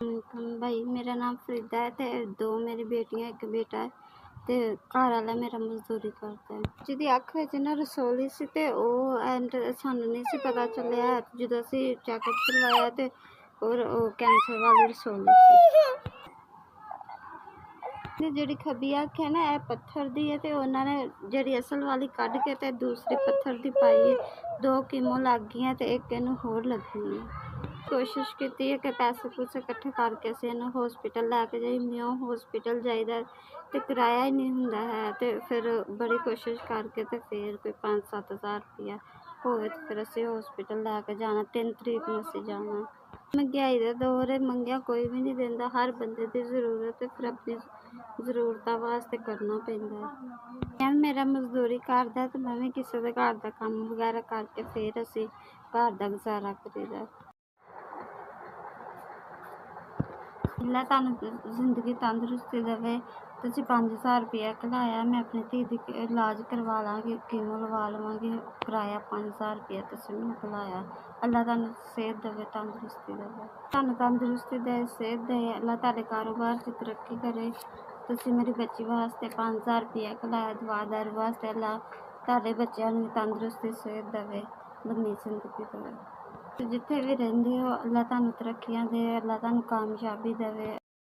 भाई मेरा नाम फरीदा है ते दो मेरी बेटियां एक बेटा है ते घर वाला मेरा मजदूरी करता है। जिहदी अख विच ना रसौली सी ते सानू नहीं सी पता चलिया जो असीं चैकअप करवाया ते और कैंसर वाली रसौली सी। जिहड़ी खब्बी अख है ना यह पत्थर दी है ते उन्होंने जिहड़ी असल वाली कढ़ के ते दूसरी पत्थर दी पाई है। 2 कीमो लग गई ते एक इनू होर लगनी है। कोशिश की है कि पैसे पूसे इकट्ठे करके असीं इन्हूं हॉस्पिटल लैके जाइए। हॉस्पिटल जाइदा ते किराया ही नहीं हुंदा है ते फिर बड़ी कोशिश करके ते फिर कोई 5-7 हज़ार रुपया होए ते फिर असीं हॉस्पिटल लैके जाना। 3 तरीक नूं असीं जाना। महंगाई दा दौर है, मंगिया कोई भी नहीं देंदा। हर बंदे दी जरूरत है, फिर अपनी जरूरतां वास्ते करना पैंदा है। मेरा मजदूरी करदा ते मैं भी किसी दे घर दा कम्म वगैरह करके फिर असीं घर दा गुजारा करीदा। अल्लाह तुहानूं जिंदगी तंदरुस्ती देवे। तुसीं 5,000 रुपया घलाया, मैं अपनी धी दी इलाज करवा लांगी, कीमो लवा लवांगी। किराया 5,000 रुपया तुसीं मैनूं घलाया। अल्लाह तुहानूं सेहत देवे, तंदरुस्ती देवे। तुहानूं तंदरुस्ती दे, सेहत दे। अल्लाह तुहाडे कारोबार च तरक्की करे। तुसीं मेरी बच्ची वास्ते 5,000 रुपया घलाया दवा दारू वास्ते। अल्लाह तुहाडे बच्चों नूं तंदरुस्ती सेहत देवे, लम्मी जिंदगी देवे। जिथे भी रहिंदे हो अल्लाह तुहानूं तरक्कियां दे, अल्लाह तुहानूं कामयाबी देवे।